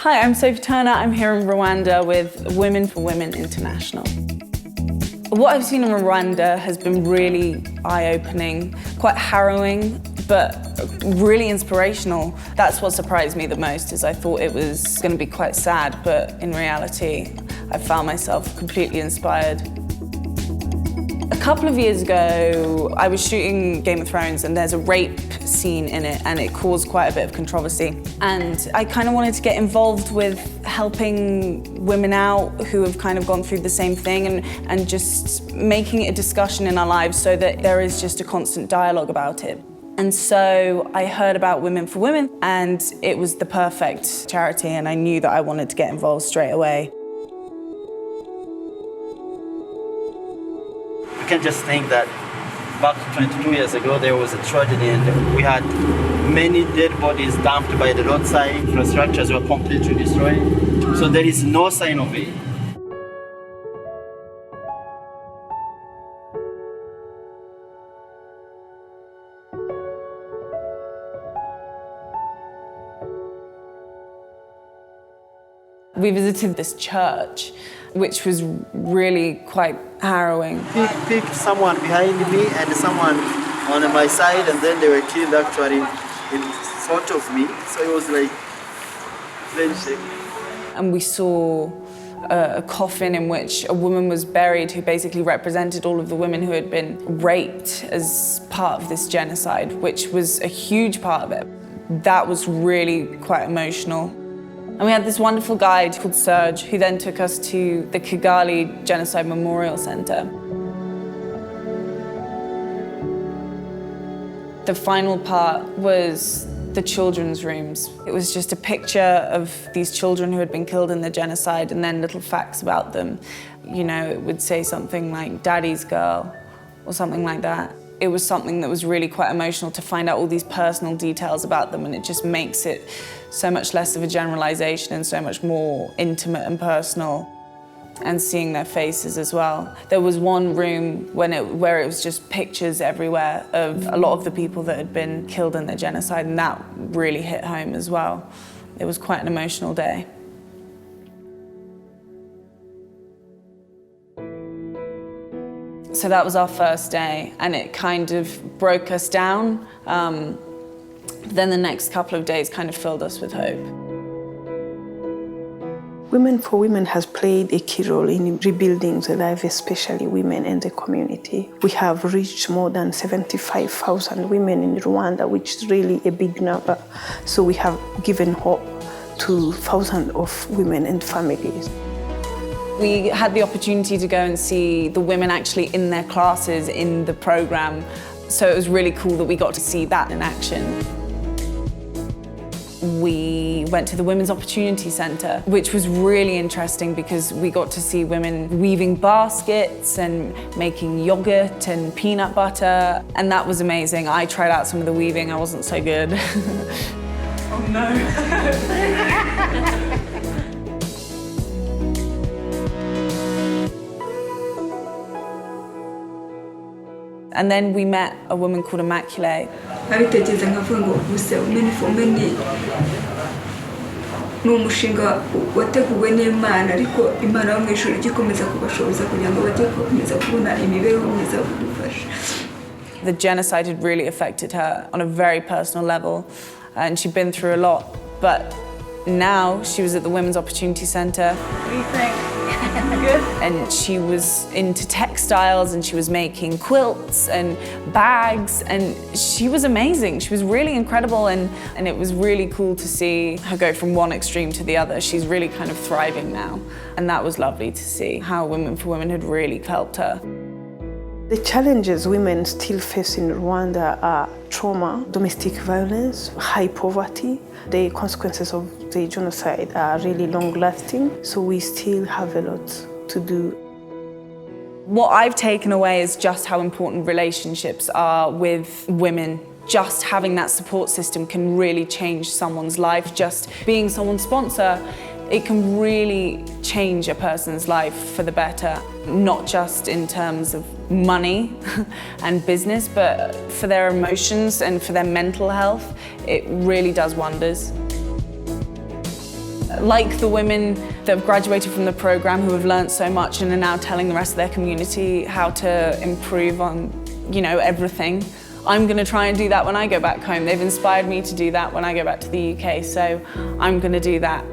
Hi, I'm Sophie Turner. I'm here in Rwanda with Women for Women International. What I've seen in Rwanda has been really eye-opening, quite harrowing, but really inspirational. That's what surprised me the most, is I thought it was going to be quite sad, but in reality, I found myself completely inspired. A couple of years ago, I was shooting Game of Thrones and there's a rape scene in it and it caused quite a bit of controversy. And I kind of wanted to get involved with helping women out who have kind of gone through the same thing and just making it a discussion in our lives so that there is just a constant dialogue about it. And so I heard about Women for Women and it was the perfect charity and I knew that I wanted to get involved straight away. You can just think that back 22 years ago there was a tragedy and we had many dead bodies dumped by the roadside. Infrastructures were completely destroyed. So there is no sign of it. We visited this church, which was really quite harrowing. Picked someone behind me and someone on my side, and then they were killed actually in front of me. So it was like very shaky. And we saw a coffin in which a woman was buried who basically represented all of the women who had been raped as part of this genocide, which was a huge part of it. That was really quite emotional. And we had this wonderful guide called Serge, who then took us to the Kigali Genocide Memorial Centre. The final part was the children's rooms. It was just a picture of these children who had been killed in the genocide and then little facts about them. You know, it would say something like Daddy's girl or something like that. It was something that was really quite emotional to find out all these personal details about them, and it just makes it so much less of a generalization and so much more intimate and personal. And seeing their faces as well. There was one room where it was just pictures everywhere of a lot of the people that had been killed in the genocide, and that really hit home as well. It was quite an emotional day. So that was our first day, and it kind of broke us down. Then the next couple of days kind of filled us with hope. Women for Women has played a key role in rebuilding the life, especially women in the community. We have reached more than 75,000 women in Rwanda, which is really a big number. So we have given hope to thousands of women and families. We had the opportunity to go and see the women actually in their classes in the program. So it was really cool that we got to see that in action. We went to the Women's Opportunity Centre, which was really interesting because we got to see women weaving baskets and making yogurt and peanut butter, and that was amazing. I tried out some of the weaving, I wasn't so good. Oh no. And then we met a woman called Immaculée. Nabitekereza nkavuga ngo gusa Women for Women ni umushinga wateguwe n'Imana, ariko Imana yo mu ijuru igikomeza kubashoboza kugira ngo bajye gukomeza kubona imibereho myiza kudufasha. The genocide had really affected her on a very personal level, and she'd been through a lot. But now she was at the Women's Opportunity Centre. What do you think? Good. And she was into textiles and she was making quilts and bags, and she was amazing. She was really incredible, and it was really cool to see her go from one extreme to the other. She's really kind of thriving now, and that was lovely to see how Women for Women had really helped her. The challenges women still face in Rwanda are trauma, domestic violence, high poverty. The consequences of the genocide are really long-lasting, so we still have a lot to do. What I've taken away is just how important relationships are with women. Just having that support system can really change someone's life. Just being someone's sponsor, it can really change a person's life for the better, not just in terms of money and business, but for their emotions and for their mental health. It really does wonders. Like the women that have graduated from the program who have learned so much and are now telling the rest of their community how to improve on, everything. I'm going to try and do that when I go back home. They've inspired me to do that when I go back to the UK, so I'm going to do that